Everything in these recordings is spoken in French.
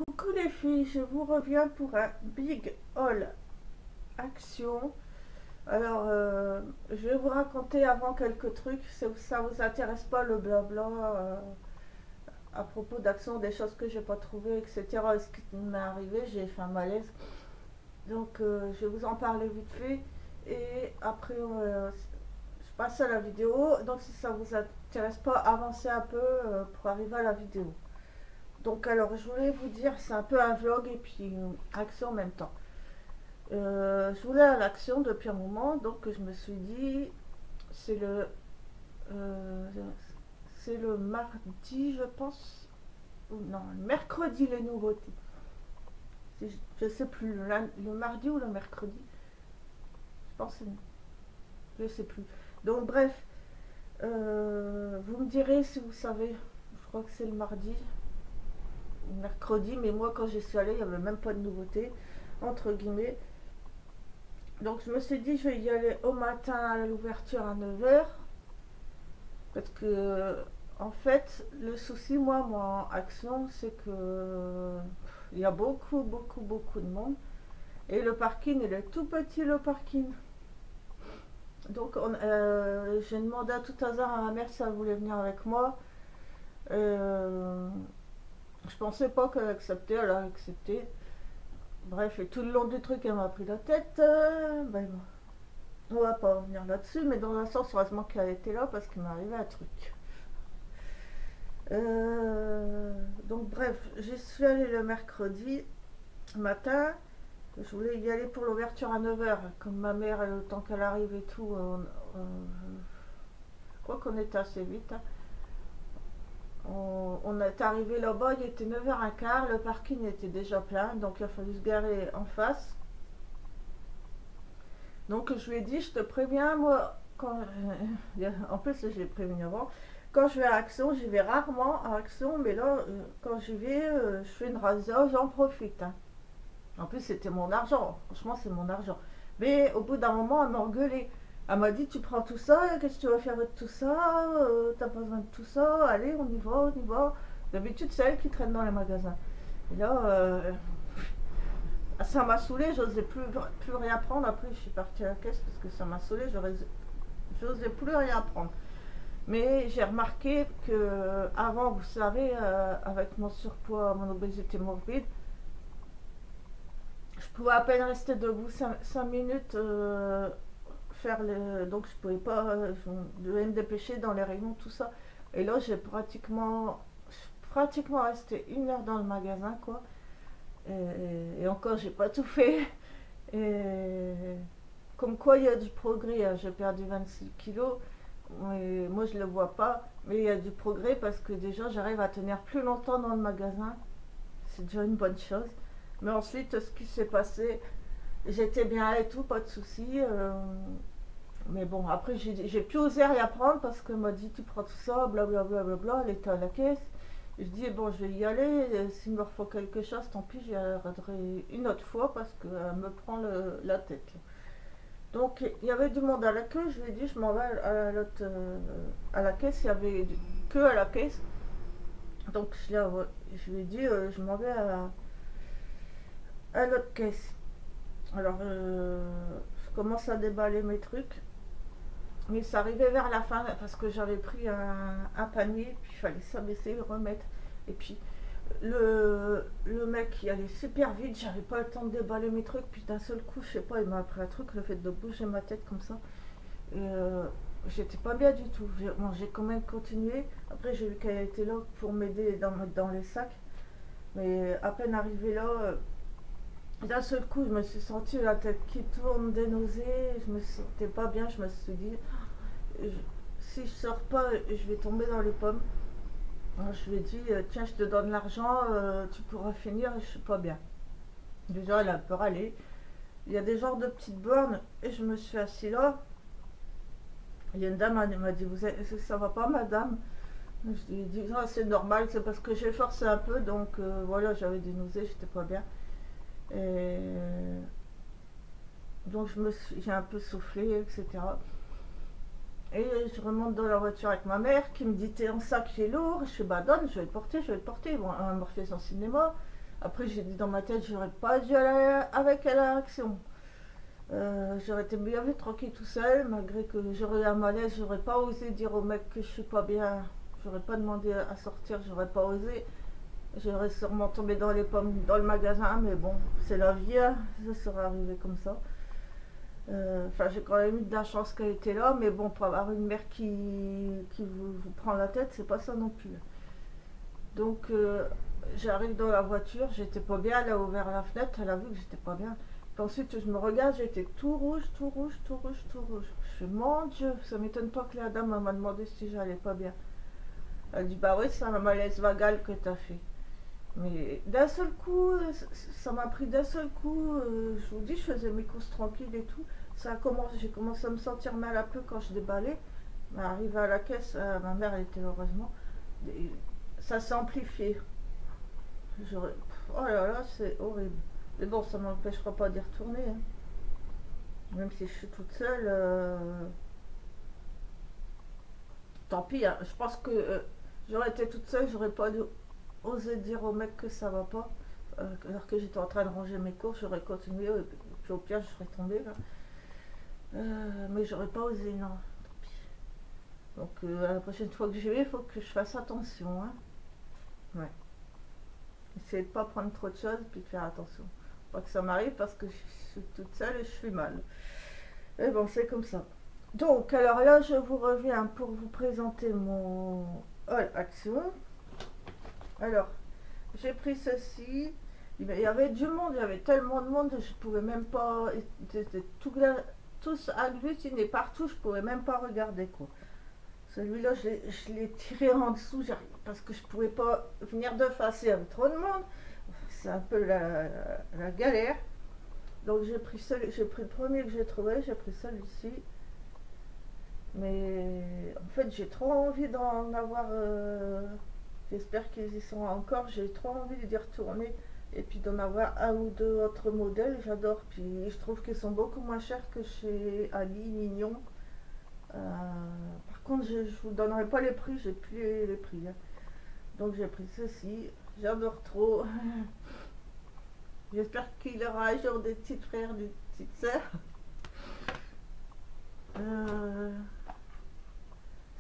Coucou les filles, je vous reviens pour un big haul action. Alors, je vais vous raconter avant quelques trucs, si ça vous intéresse pas le blabla à propos d'action, des choses que j'ai pas trouvées, etc. Ce qui m'est arrivé, j'ai fait un malaise. Donc, je vais vous en parler vite fait et après, je passe à la vidéo. Donc, si ça vous intéresse pas, avancez un peu pour arriver à la vidéo. Donc alors je voulais vous dire, c'est un peu un vlog et puis action en même temps. Je voulais à l'action depuis un moment, donc je me suis dit, c'est le, euh, c'est le mardi je pense, ou non, le mercredi les nouveautés. Je sais plus, le mardi ou le mercredi, je pense, je sais plus. Donc bref, vous me direz si vous savez, je crois que c'est le mardi, mercredi, mais moi quand j'y suis allée, il n'y avait même pas de nouveauté, entre guillemets. Donc je me suis dit, je vais y aller au matin à l'ouverture à 9 h. Parce que, en fait, le souci, moi, en action, c'est que il y a beaucoup, beaucoup, beaucoup de monde. Et le parking, il est tout petit, le parking. Donc j'ai demandé à tout hasard à ma mère si elle voulait venir avec moi. Euh, je pensais pas qu'elle acceptait, elle a accepté. Bref, et tout le long du truc, elle m'a pris la tête. Ben, on va pas revenir là-dessus, mais dans un sens, heureusement qu'elle était là parce qu'il m'est arrivé un truc. Donc bref, j'y suis allée le mercredi matin. Je voulais y aller pour l'ouverture à 9 h. Comme ma mère, le temps qu'elle arrive et tout, je crois qu'on était assez vite, hein. On est arrivé là-bas, il était 9 h 15, le parking était déjà plein, donc il a fallu se garer en face. Donc je lui ai dit, je te préviens, moi, en plus j'ai prévenu avant, quand je vais à Action, j'y vais rarement à Action, mais là, quand j'y vais, je fais une razzia, j'en profite, hein. En plus, c'était mon argent, franchement, c'est mon argent. Mais au bout d'un moment, elle m'a engueulé. Elle m'a dit, tu prends tout ça, qu'est-ce que tu vas faire de tout ça, t'as pas besoin de tout ça, allez, on y va, on y va. D'habitude, c'est elle qui traîne dans les magasins. Et là, ça m'a saoulé, j'osais plus rien prendre. Après, je suis partie à la caisse parce que ça m'a saoulé, j'osais plus rien prendre. Mais j'ai remarqué que avant, vous savez, avec mon surpoids, mon obésité morbide, je pouvais à peine rester debout 5 minutes, donc je pouvais pas, je devais me dépêcher dans les rayons, tout ça. Et là, pratiquement resté 1 heure dans le magasin, quoi. Et encore, j'ai pas tout fait. Et comme quoi, il y a du progrès, hein. J'ai perdu 26 kilos. Et moi, je le vois pas. Mais il y a du progrès parce que déjà, j'arrive à tenir plus longtemps dans le magasin. C'est déjà une bonne chose. Mais ensuite, ce qui s'est passé, j'étais bien et tout, pas de souci. Mais bon, après, j'ai plus osé rien prendre parce qu'elle m'a dit, tu prends tout ça, blablabla, bla, bla, bla, elle était à la caisse. Je dis, bon, je vais y aller. S'il me faut quelque chose, tant pis, j'y reviendrai une autre fois parce qu'elle me prend la tête. Donc, il y avait du monde à la queue. Je lui ai dit, je m'en vais à la caisse. Il y avait que à la caisse. Donc, je lui ai dit, je m'en vais à l'autre caisse. Alors, je commence à déballer mes trucs. Mais ça arrivait vers la fin parce que j'avais pris un panier, puis il fallait s'abaisser et remettre. Et puis le mec il allait super vite, j'avais pas le temps de déballer mes trucs, puis d'un seul coup, je sais pas, il m'a appris un truc, le fait de bouger ma tête comme ça. Et j'étais pas bien du tout. J'ai quand même continué. Après, j'ai vu qu'elle était là pour m'aider dans les sacs. Mais à peine arrivé là, d'un seul coup, je me suis sentie la tête qui tourne, des nausées, je me sentais pas bien, je me suis dit, je- si je sors pas, je vais tomber dans les pommes. Alors, je lui ai dit, tiens, je te donne l'argent, tu pourras finir, je suis pas bien. Déjà, elle a peur aller. Il y a des genres de petites bornes, et je me suis assise là. Il y a une dame, elle m'a dit, est-ce que ça va pas, madame? Je lui ai dit, non, c'est normal, c'est parce que j'ai forcé un peu, donc voilà, j'avais des nausées, j'étais pas bien. Et donc j'ai un peu soufflé, etc. Et je remonte dans la voiture avec ma mère qui me dit, t'es en sac, j'ai lourd. Je fais, bah donne, je vais le porter, je vais le porter. Bon, elle m'a refait son cinéma. Après, j'ai dit dans ma tête, j'aurais pas dû aller avec elle à l'action. J'aurais été bien vite tranquille tout seul, malgré que j'aurais eu un malaise, j'aurais pas osé dire au mec que je suis pas bien. J'aurais pas demandé à sortir, j'aurais pas osé. J'aurais sûrement tombé dans les pommes dans le magasin, mais bon, c'est la vie, hein, ça serait arrivé comme ça. Enfin, j'ai quand même eu de la chance qu'elle était là, mais bon, pour avoir une mère qui vous prend la tête, c'est pas ça non plus. Donc, j'arrive dans la voiture, j'étais pas bien, elle a ouvert la fenêtre, elle a vu que j'étais pas bien. Puis ensuite, je me regarde, j'étais tout rouge, tout rouge, tout rouge, tout rouge. Je fais, mon Dieu, ça m'étonne pas que la dame m'a demandé si j'allais pas bien. Elle dit, bah oui, c'est un malaise vagal que t'as fait. Mais d'un seul coup, ça m'a pris d'un seul coup. Je vous dis, je faisais mes courses tranquilles et tout. J'ai commencé à me sentir mal un peu quand je déballais. Mais arrivé à la caisse, ma mère elle était heureusement. Et ça s'est amplifié. Oh là là, c'est horrible. Mais bon, ça ne m'empêchera pas d'y retourner, hein. Même si je suis toute seule, tant pis, hein. Je pense que j'aurais été toute seule, j'aurais pas osé dire au mec que ça va pas. Alors que j'étais en train de ranger mes courses, j'aurais continué, et puis au pire, je serais tombée là. Mais j'aurais pas osé, non. Tant pis. Donc la prochaine fois que j'y vais, il faut que je fasse attention, hein. Ouais. Essayer de pas prendre trop de choses, puis de faire attention. Pas que ça m'arrive parce que je suis toute seule et je suis mal. Mais bon, c'est comme ça. Donc, alors là, je vous reviens pour vous présenter mon All Action. Alors, j'ai pris ceci. Il y avait du monde, il y avait tellement de monde, je pouvais même pas. Ils étaient tous agglutinés partout, je pouvais même pas regarder quoi. Celui-là, je l'ai tiré en dessous parce que je pouvais pas venir de face, il y avait trop de monde. C'est un peu la galère. Donc j'ai pris le premier que j'ai trouvé, j'ai pris celui-ci. Mais en fait, j'ai trop envie d'en avoir. J'espère qu'ils y sont encore. J'ai trop envie d'y retourner et puis d'en avoir un ou deux autres modèles. J'adore. Puis je trouve qu'ils sont beaucoup moins chers que chez Ali Mignon. Par contre, je ne vous donnerai pas les prix. J'ai plus les prix, hein. Donc j'ai pris ceci. J'adore trop. J'espère qu'il aura un jour des petits frères, des petites sœurs.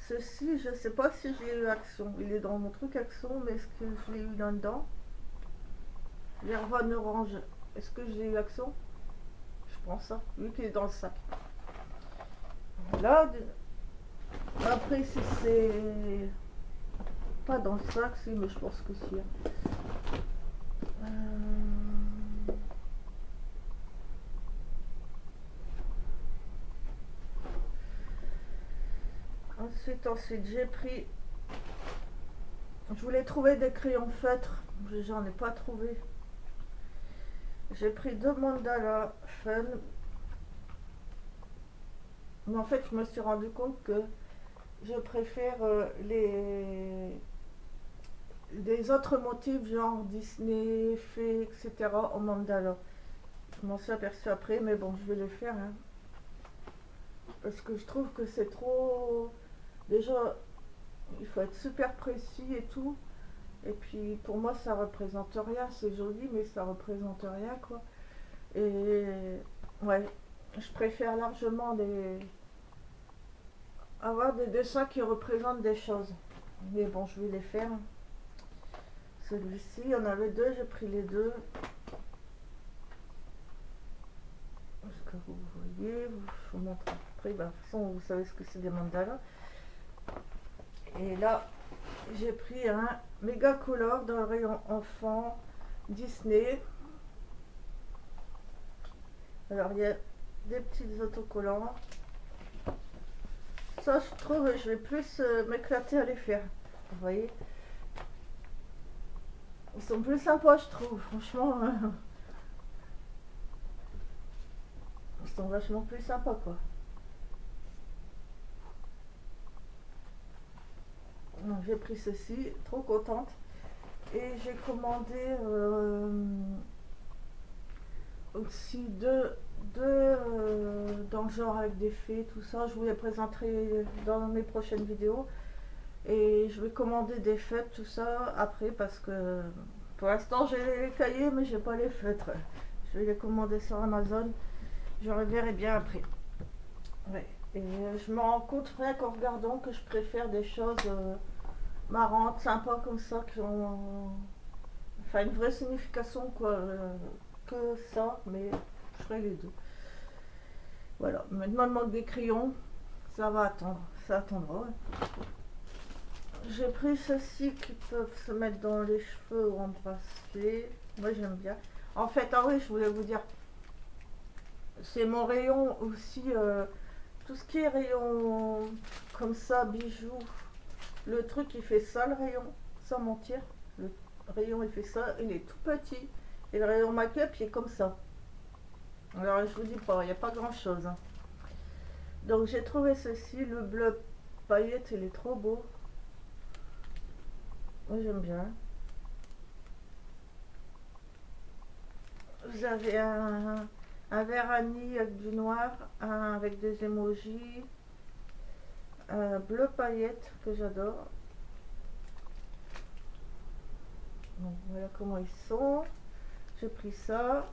Ceci, je sais pas si j'ai eu Action. Il est dans mon truc Action, mais est-ce que je l'ai eu là-dedans? L'Hervane orange. Est-ce que j'ai eu Action? Je pense ça, vu qu'il est dans le sac. Là, après, si c'est pas dans le sac, si, mais je pense que si. Ensuite, j'ai pris. Je voulais trouver des crayons feutres, j'en ai pas trouvé. J'ai pris deux mandalas fun. Mais en fait, je me suis rendu compte que je préfère les autres motifs, genre Disney, fées, etc., au mandala. Je m'en suis aperçue après, mais bon, je vais les faire, hein. Parce que je trouve que c'est trop. Déjà, il faut être super précis et tout. Et puis pour moi, ça représente rien. C'est joli, mais ça représente rien, quoi. Et ouais, je préfère largement avoir des dessins qui représentent des choses. Mais bon, je vais les faire. Celui-ci, il y en avait deux, j'ai pris les deux. Est-ce que vous voyez? Je vous montre après. Ben, de toute façon, vous savez ce que c'est des mandalas. Et là, j'ai pris un méga color dans le rayon enfant Disney. Alors, il y a des petits autocollants. Ça, je trouve, je vais plus m'éclater à les faire. Vous voyez? Ils sont plus sympas, je trouve. Franchement, ils sont vachement plus sympas, quoi. Donc, j'ai pris ceci, trop contente. Et j'ai commandé aussi deux dans le genre avec des fées, tout ça. Je vous les présenterai dans mes prochaines vidéos. Et je vais commander des fêtes, tout ça, après, parce que Pour l'instant, j'ai les cahiers, mais j'ai pas les feutres. Je vais les commander sur Amazon. Je reverrai bien après. Ouais. Et je me rends compte, rien qu'en regardant, que je préfère des choses marrantes, sympas comme ça, qui ont enfin une vraie signification, quoi. Que ça, mais je ferai les deux. Voilà. Maintenant, le manque des crayons, ça va attendre. Ça attendra. Ouais. J'ai pris ceux-ci qui peuvent se mettre dans les cheveux ou en bracelet. Moi, j'aime bien. En fait, ah oui, je voulais vous dire, c'est mon rayon aussi. Tout ce qui est rayon comme ça, bijoux, le truc il fait ça, le rayon, sans mentir. Le rayon il fait ça, il est tout petit. Et le rayon make-up il est comme ça. Alors je vous dis pas, il n'y a pas grand chose. Hein. Donc j'ai trouvé ceci, le bleu paillette, il est trop beau. Moi j'aime bien. Vous avez un vert anis avec du noir, un avec des emojis, un bleu paillette que j'adore. Donc voilà comment ils sont. J'ai pris ça.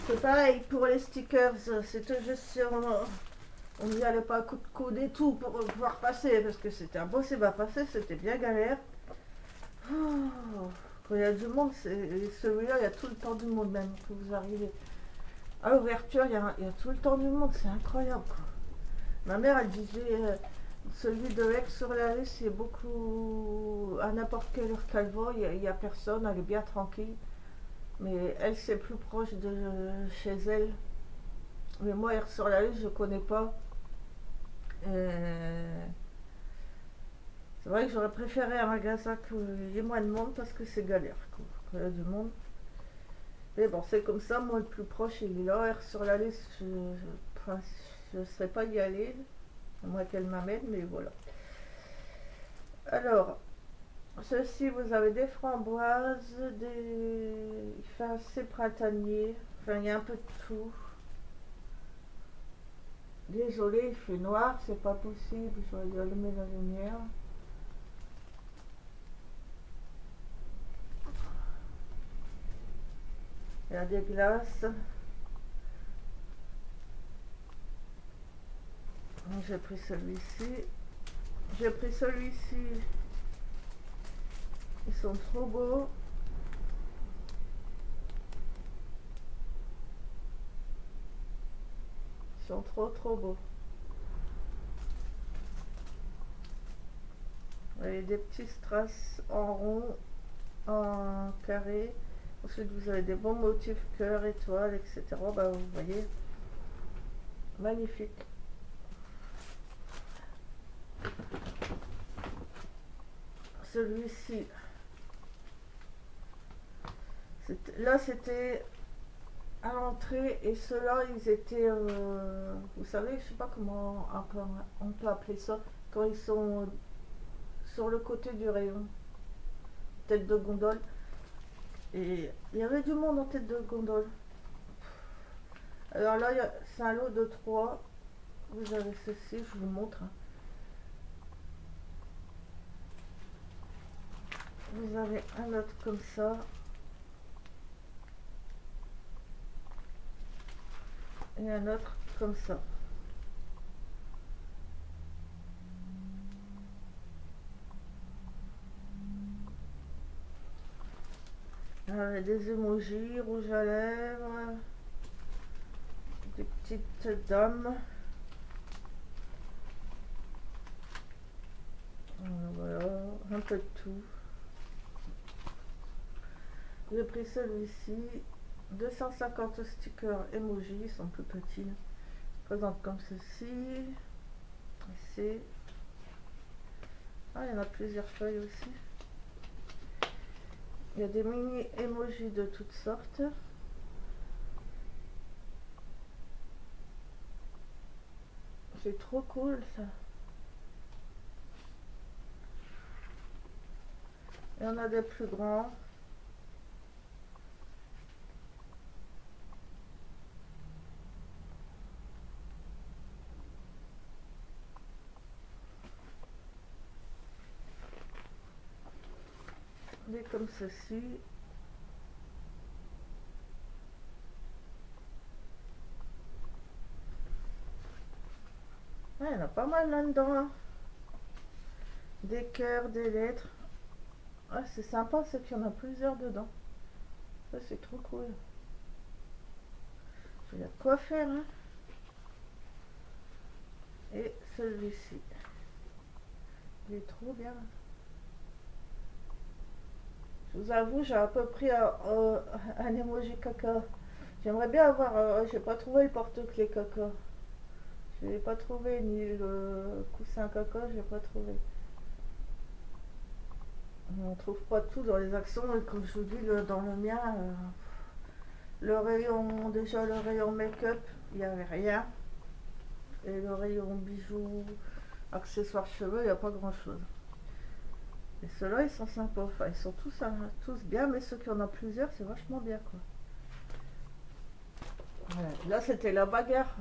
C'est pareil pour les stickers, c'était juste si on n'y allait pas à coup de coude et tout pour pouvoir passer, parce que c'était impossible à passer, c'était bien galère. Oh, quand il y a du monde, celui-là, il y a tout le temps du monde même que vous arrivez. À l'ouverture, il y a tout le temps du monde, c'est incroyable. Quoi. Ma mère, elle disait, celui de Aix sur la liste, il y a beaucoup, à n'importe quelle heure qu'elle va, il n'y a personne, elle est bien tranquille. Mais elle, c'est plus proche de chez elle. Mais moi, Air sur la liste, je connais pas. C'est vrai que j'aurais préféré un magasin qu'il y ait moins de monde parce que c'est galère quoi, quand il y a du monde. Mais bon, c'est comme ça. Moi, le plus proche, il est là. Air sur la liste, je ne saurais pas y aller. À moins qu'elle m'amène, mais voilà. Alors, ceci, vous avez des framboises, il fait assez printanier. Enfin, il y a un peu de tout. Désolé, il fait noir, c'est pas possible, j'aurais dû allumer la lumière. Il y a des glaces. J'ai pris celui-ci. J'ai pris celui-ci. Ils sont trop beaux. Ils sont trop beaux. Vous avez des petits strass en rond, en carré. Ensuite, vous avez des bons motifs cœur, étoile, etc. Bah, vous voyez, magnifique. Celui-ci, là c'était à l'entrée et ceux-là ils étaient, vous savez, je sais pas comment on peut appeler ça, quand ils sont sur le côté du rayon, tête de gondole. Et il y avait du monde en tête de gondole. Alors là, c'est un lot de 3. Vous avez ceci, je vous montre. Vous avez un autre comme ça. Et un autre comme ça. Des emojis, rouge à lèvres, des petites dames. Voilà, un peu de tout. J'ai pris celui-ci, 250 stickers emojis, ils sont plus petits. Ils présentent comme ceci. Ici. Ah, il y en a plusieurs feuilles aussi. Il y a des mini emojis de toutes sortes. C'est trop cool ça. Il y en a des plus grands. tourner comme ceci. Ouais, il y en a pas mal là-dedans, hein. Des cœurs, des lettres. Ah, c'est sympa, c'est qu'il y en a plusieurs dedans. Ça, c'est trop cool. Il y a de quoi faire, hein. Et celui-ci. Il est trop bien. Je vous avoue, j'ai à peu près un emoji caca. J'aimerais bien avoir. J'ai pas trouvé le porte-clés caca. Je l'ai pas trouvé, ni le coussin caca, j'ai pas trouvé. On trouve pas tout dans les actions, et comme je vous dis, dans le mien, le rayon, déjà le rayon make-up, il n'y avait rien. Et le rayon bijoux, accessoires cheveux, il n'y a pas grand-chose. Et ceux-là, ils sont sympas. Enfin, ils sont tous bien, mais ceux qui en ont plusieurs, c'est vachement bien, quoi. Voilà. Là, c'était la bagarre.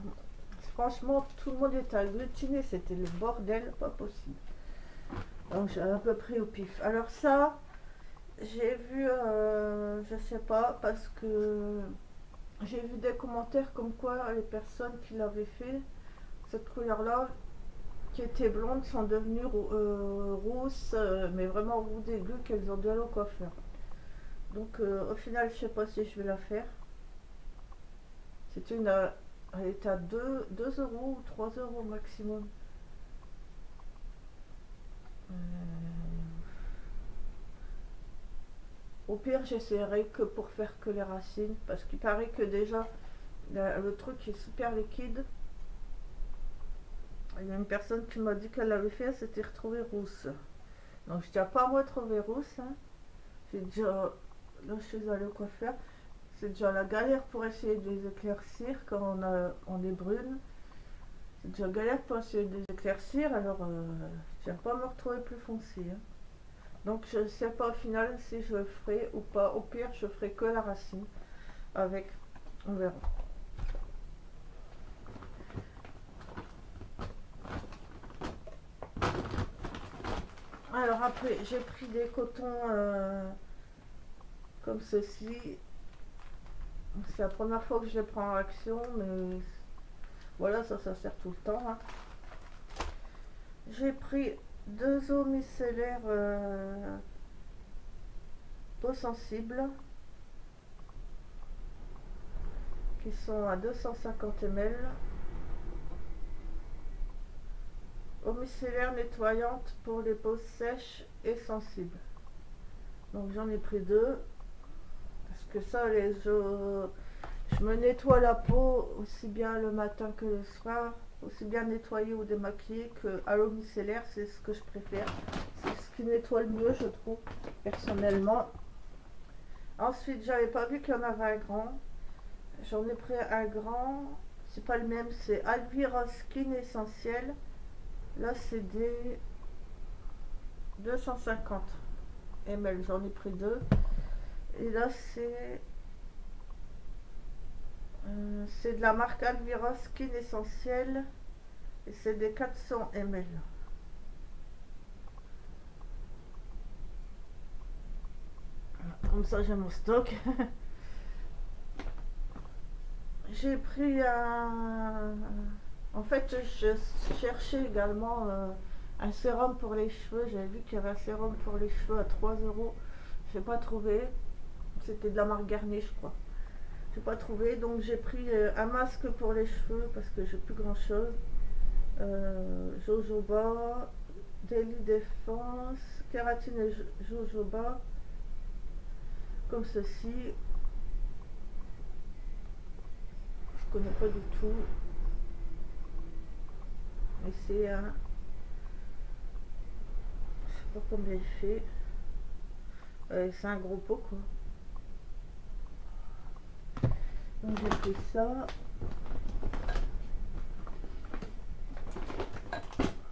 Franchement, tout le monde était agglutiné. C'était le bordel, pas possible. Donc, j'ai à peu près au pif. Alors ça, j'ai vu, je sais pas, parce que j'ai vu des commentaires comme quoi les personnes qui l'avaient fait, cette couleur-là, qui étaient blondes, sont devenues rousses, mais vraiment roux dégueu, qu'elles ont dû aller au coiffeur. Donc au final, je sais pas si je vais la faire. C'est une, elle est à 2 euros ou 3 euros maximum. Euh, Au pire, j'essaierai que pour faire que les racines, parce qu'il paraît que déjà, le truc est super liquide. Il y a une personne qui m'a dit qu'elle l'avait fait, elle s'était retrouvée rousse. Donc je ne tiens pas à me retrouver rousse, hein. J'ai déjà, là je suis allée au coiffeur, c'est déjà la galère pour essayer de les éclaircir quand on est brune. C'est déjà galère pour essayer de les éclaircir, alors je tiens pas à me retrouver plus foncée, hein. Donc je ne sais pas au final si je le ferai ou pas. Au pire, je ferai que la racine avec, on verra. Alors après, j'ai pris des cotons comme ceci. C'est la première fois que je les prends en action, mais voilà, ça sert tout le temps, hein. J'ai pris 2 eaux micellaires eau sensible qui sont à 250 ml. Eau micellaire nettoyante pour les peaux sèches et sensibles. Donc j'en ai pris 2 parce que ça, je me nettoie la peau aussi bien le matin que le soir, aussi bien nettoyer ou démaquiller que à l'eau micellaire, c'est ce que je préfère. C'est ce qui nettoie le mieux, je trouve, personnellement. Ensuite, j'avais pas vu qu'il y en avait un grand. J'en ai pris un grand. C'est pas le même, c'est Alvira Skin Essentiel. Là, c'est des 250 ml. J'en ai pris 2. Et là, c'est de la marque Alvira Skin Essentiel. Et c'est des 400 ml. Comme ça, j'ai mon stock. J'ai pris un. En fait, je cherchais également un sérum pour les cheveux. J'avais vu qu'il y avait un sérum pour les cheveux à 3 euros. Je n'ai pas trouvé. C'était de la marque Garnier, je crois. Je n'ai pas trouvé. Donc, j'ai pris un masque pour les cheveux parce que j'ai plus grand chose. Jojoba, Daily Défense, kératine et jojoba. Comme ceci. Je connais pas du tout. Mais c'est un. Je sais pas combien il fait. C'est un gros pot, quoi. Donc j'ai pris ça.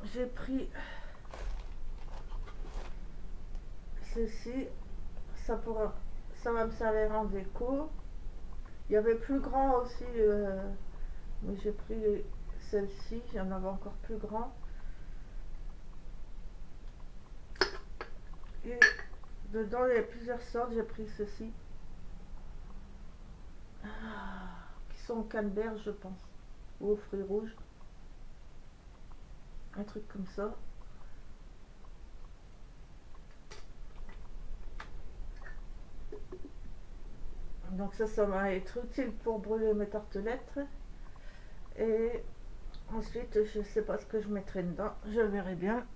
J'ai pris ceci. Ça va me servir en déco. Il y avait plus grand aussi, mais j'ai pris celle-ci. Il y en avait encore plus grand. Et Dedans, il y a plusieurs sortes. J'ai pris ceci. Qui sont au canneberge, je pense. Ou aux fruits rouges. Un truc comme ça. Donc ça va être utile pour brûler mes tartelettes. Et ensuite, je sais pas ce que je mettrai dedans. Je verrai bien.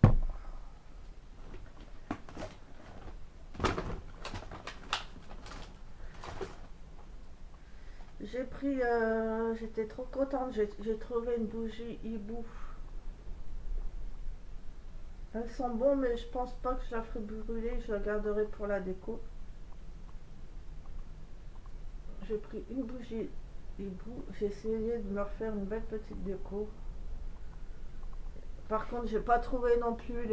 J'ai pris, j'étais trop contente, j'ai trouvé une bougie hibou. Elles sont bonnes, mais je pense pas que je la ferai brûler, je la garderai pour la déco. J'ai pris une bougie hibou, j'ai essayé de me refaire une belle petite déco. Par contre, j'ai pas trouvé non plus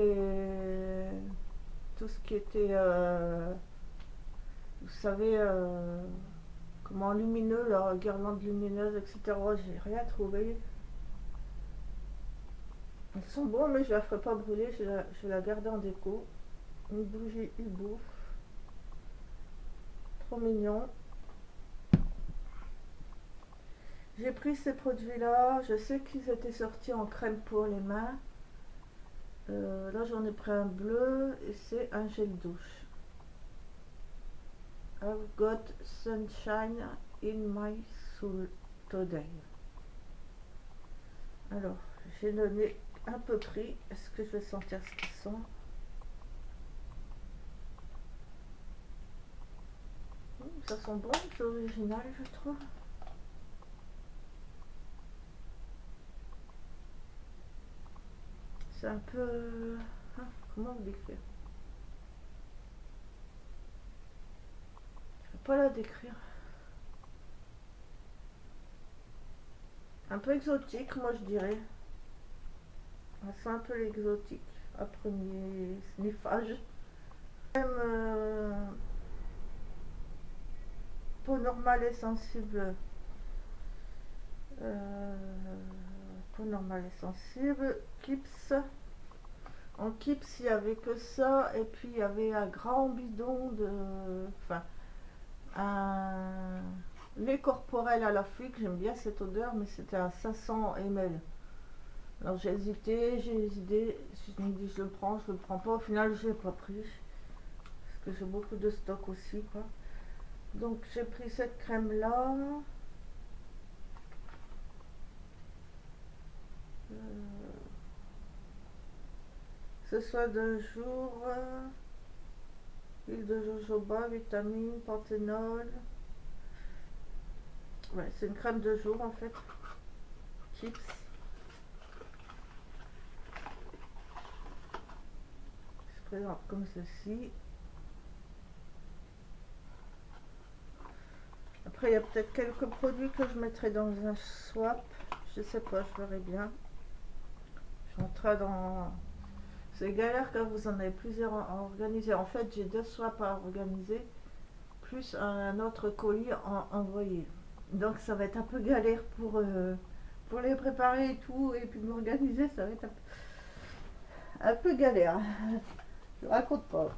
tout ce qui était, vous savez, comment lumineux, la guirlande lumineuse, etc. J'ai rien trouvé. Elles sont bons, mais je la ferai pas brûler, je vais la garder en déco. Une bougie hibou. Trop mignon. J'ai pris ces produits-là. Je sais qu'ils étaient sortis en crème pour les mains. Là, j'en ai pris un bleu et c'est un gel douche. I've got sunshine in my soul today. Alors, j'ai donné un peu pris. Est-ce que je vais sentir ce qu'ils sont? Ça sent bon, c'est original, je trouve. C'est un peu... Hein, comment vous décrire? Je ne vais pas la décrire. Un peu exotique, moi je dirais. C'est un peu l'exotique à premier sniffage. Même peau normale et sensible. Peau normale et sensible. Kips. En Kips, il n'y avait que ça. Et puis, il y avait un grand bidon de... Enfin, un lait corporel à la fuite. J'aime bien cette odeur, mais c'était à 500 ml. Alors, j'ai hésité. Je me dis, je le prends, je le prends pas. Au final, je l'ai pas pris. Parce que j'ai beaucoup de stock aussi, quoi. Donc, j'ai pris cette crème-là. Ce soit de jour, huile de jojoba, vitamine, panthénol. Ouais, c'est une crème de jour en fait. Kips. Je présente comme ceci. Après, il y a peut-être quelques produits que je mettrai dans un swap. Je sais pas, je verrai bien. Je rentrerai dans... C'est galère quand vous en avez plusieurs à organiser. En fait, j'ai 2 swaps à organiser, plus un autre colis à envoyer. Donc ça va être un peu galère pour les préparer et tout, et puis m'organiser, ça va être un peu galère. Je raconte pas.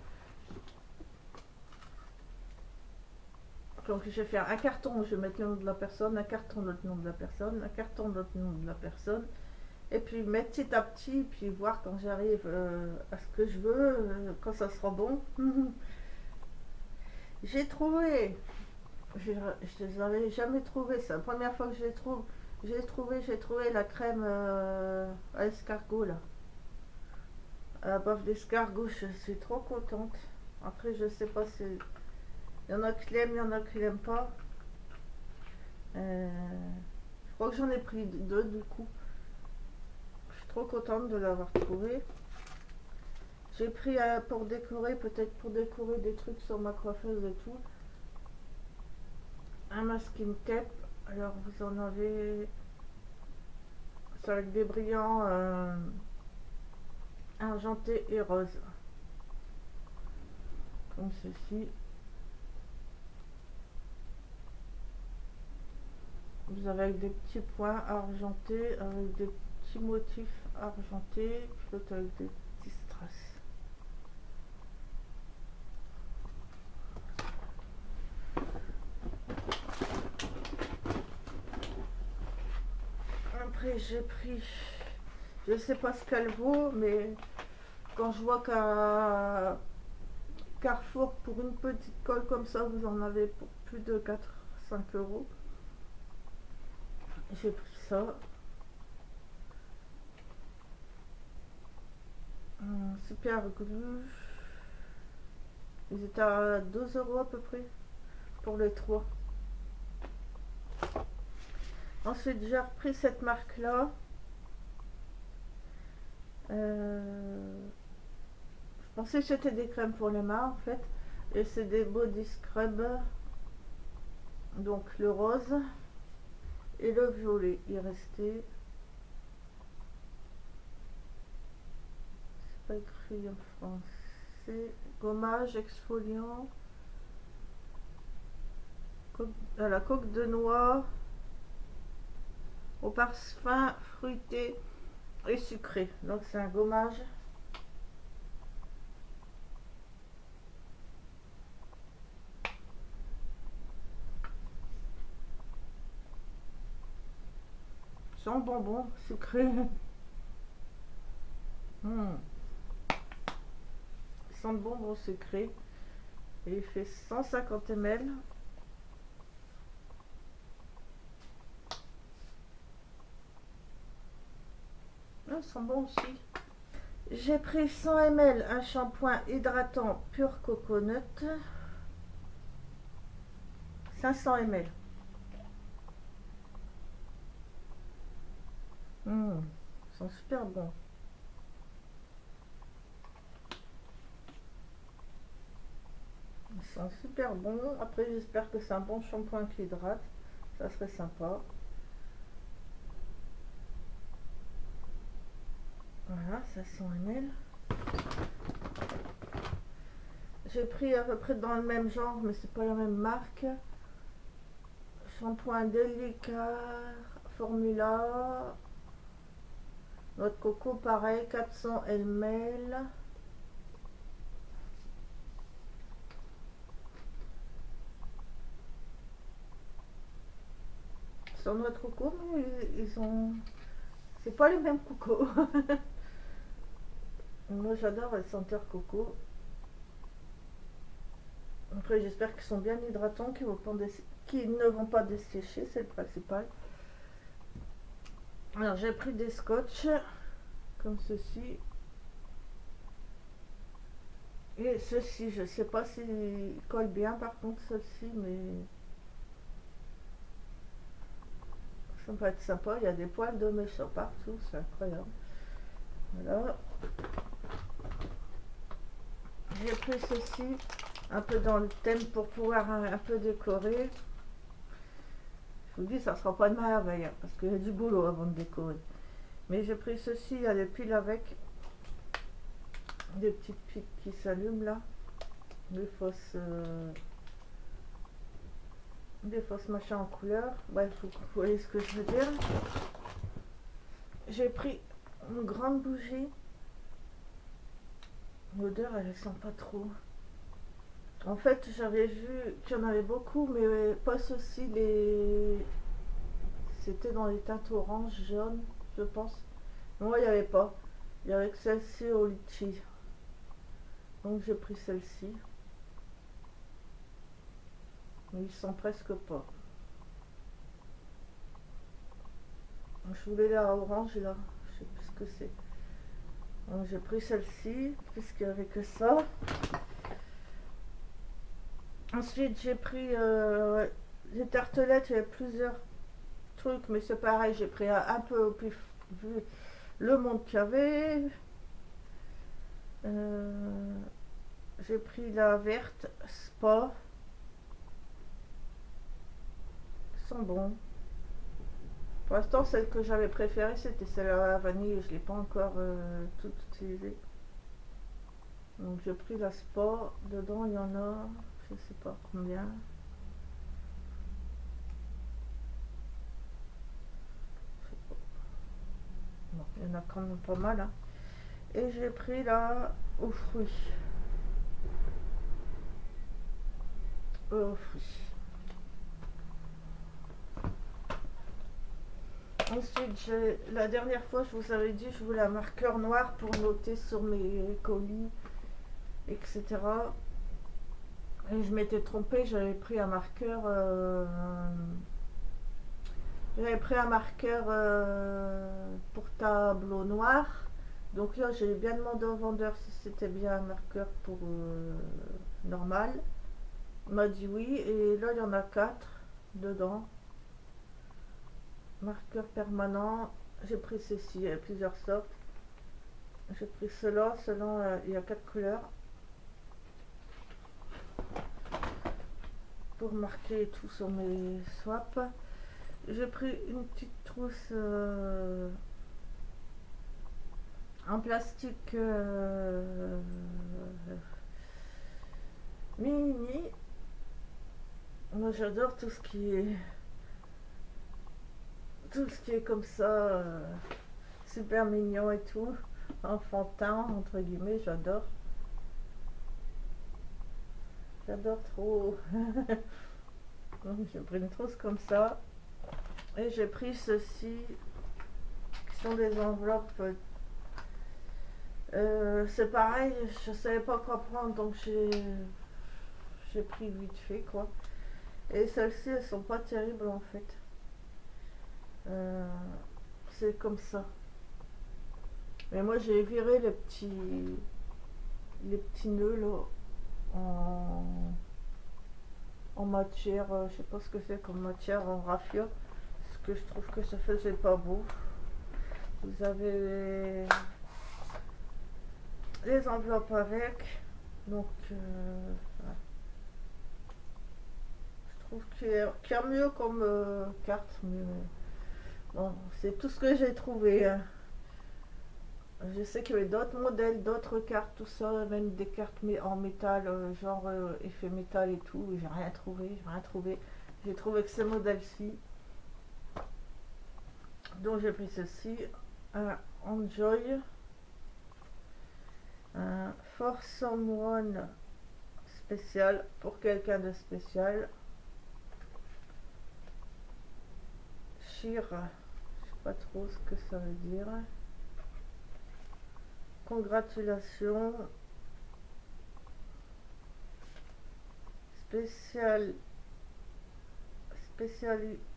Donc je vais faire un carton où je vais mettre le nom de la personne, un carton l'autre nom de la personne, un carton l'autre nom de la personne, et puis mettre petit à petit, puis voir quand j'arrive à ce que je veux, quand ça sera bon. J'ai trouvé, je ne les avais jamais trouvé, c'est la première fois que je les trouve. J'ai trouvé la crème à escargot là. À la bave d'escargot, je suis trop contente. Après, je sais pas si. Il y en a qui l'aiment, il y en a qui l'aiment pas. Je crois que j'en ai pris 2 du coup. Je suis trop contente de l'avoir trouvé. J'ai pris pour décorer, peut-être pour décorer des trucs sur ma coiffeuse et tout. Un masking tape. Alors vous en avez. C'est avec des brillants argentés et roses. Comme ceci. Vous avez avec des petits points argentés, avec des petits motifs argentés, peut-être avec des petits strass. j'ai pris, je sais pas ce qu'elle vaut, mais quand je vois qu'à Carrefour, pour une petite colle comme ça, vous en avez pour plus de 4-5 euros. J'ai pris ça. Super glue. Ils étaient à 2 euros à peu près pour les trois. Ensuite, j'ai repris cette marque-là. Je pensais que c'était des crèmes pour les mains en fait. Et c'est des body scrub. Donc le rose et le violet. Il restait. C'est pas écrit en français. Gommage exfoliant. À la coque de noix. Au parfum fruité et sucré. Donc c'est un gommage. Sans bonbon sucré. Sans bonbon sucré. Et il fait 150 ml. Ils sont bons aussi. J'ai pris 100 ml un shampoing hydratant pur coconut. 500 ml. Ils sont super bons. Ils sont super bons. Après, j'espère que c'est un bon shampoing qui hydrate. Ça serait sympa. Voilà, 500 ml. J'ai pris à peu près dans le même genre, mais c'est pas la même marque. Shampoing délicat, Formula. Noix de coco, pareil, 400 ml. Sur noix de coco, mais ils ont. C'est pas les mêmes cocos. Moi j'adore les senteurs coco. Après j'espère qu'ils sont bien hydratants, qu'ils ne vont pas dessécher, c'est le principal. Alors j'ai pris des scotch comme ceci. Et ceci, je sais pas s'il colle bien par contre ceci, mais ça va être sympa. Il y a des poils de méchant partout, c'est incroyable. Voilà. J'ai pris ceci un peu dans le thème pour pouvoir un peu décorer. Je vous dis, ça sera pas de merveille hein, parce qu'il y a du boulot avant de décorer. Mais j'ai pris ceci, il y a des piles avec des petites piles qui s'allument là, des fausses machins en couleur. Bref, vous voyez ce que je veux dire. J'ai pris une grande bougie. L'odeur, elle sent pas trop. En fait, j'avais vu qu'il y en avait beaucoup, mais pas ceci. C'était dans les teintes orange, jaune, je pense. Moi, il n'y avait pas. Il y avait que celle-ci au litchi. Donc, j'ai pris celle-ci. Mais ils sont presque pas. Je voulais la orange là. Je sais plus ce que c'est. Donc, j'ai pris celle-ci, puisqu'il n'y avait que ça. Ensuite, j'ai pris les tartelettes. Il y avait plusieurs trucs, mais c'est pareil. J'ai pris un peu au pif, vu le monde qu'il y avait. J'ai pris la verte spa. Ils sont bons. Pour l'instant, celle que j'avais préférée, c'était celle à la vanille. Je ne l'ai pas encore toute utilisée. Donc j'ai pris la spa. Dedans, il y en a, je sais pas combien. Bon, il y en a quand même pas mal. Hein. Et j'ai pris la aux fruits. Aux fruits. Ensuite, la dernière fois, je vous avais dit, je voulais un marqueur noir pour noter sur mes colis, etc. Et je m'étais trompée, j'avais pris un marqueur. J'avais pris un marqueur pour tableau noir. Donc là, j'ai bien demandé au vendeur si c'était bien un marqueur pour normal. Il m'a dit oui. Et là, il y en a 4 dedans. Marqueur permanent. J'ai pris ceci, il y a plusieurs sortes. J'ai pris cela. Cela, il y a 4 couleurs. Pour marquer tout sur mes swaps. J'ai pris une petite trousse en plastique mini. Moi j'adore tout ce qui est comme ça, super mignon et tout, enfantin entre guillemets, j'adore trop. Donc j'ai pris une trousse comme ça et j'ai pris ceci qui sont des enveloppes. C'est pareil, je savais pas quoi prendre, donc j'ai pris vite fait quoi. Et celles-ci, elles sont pas terribles en fait. C'est comme ça. Mais moi, j'ai viré les petits nœuds là en matière, je sais pas ce que c'est comme matière, en raffia, parce que je trouve que ça faisait pas beau. Vous avez les enveloppes avec, donc ouais. Je trouve qu'il y a mieux comme carte, mais bon, c'est tout ce que j'ai trouvé, hein. Je sais qu'il y avait d'autres modèles, d'autres cartes, tout ça, même des cartes en métal, genre effet métal et tout. J'ai rien trouvé. J'ai trouvé que ce modèle-ci. Donc j'ai pris ceci, un Enjoy, un For Someone spécial, pour quelqu'un de spécial. Cheer, je sais pas trop ce que ça veut dire. Congratulations.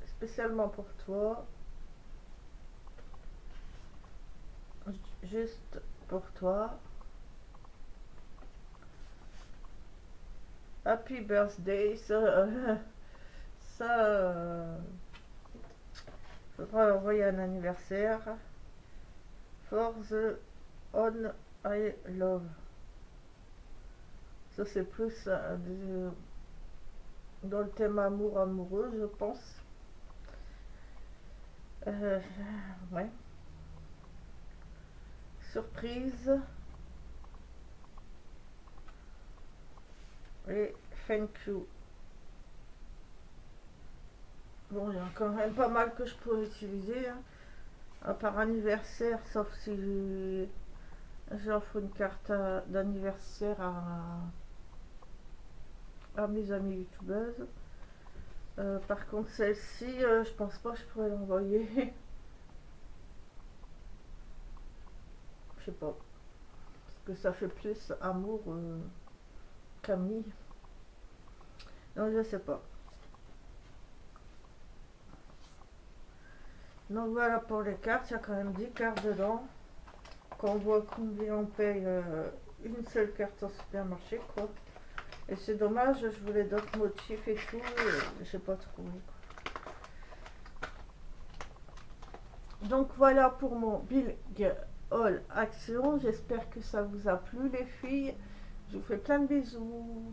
Spécialement pour toi. Juste pour toi. Happy birthday. Faudra envoyer un anniversaire. For the on I love. Ça c'est plus dans le thème amoureux, je pense. Ouais. Surprise. Et thank you. Bon, il y a quand même pas mal que je pourrais utiliser, hein. Par anniversaire, sauf si j'offre une carte d'anniversaire à mes amis youtubeuses. Par contre, celle-ci, je pense pas que je pourrais l'envoyer. Je sais pas. Parce que ça fait plus amour qu'ami. Non, je sais pas. Donc voilà pour les cartes. Il y a quand même 10 cartes dedans. Quand on voit combien on paye une seule carte au supermarché, quoi. Et c'est dommage, je voulais d'autres motifs et tout, j'ai pas trouvé. Donc voilà pour mon Big Haul Action. J'espère que ça vous a plu les filles. Je vous fais plein de bisous.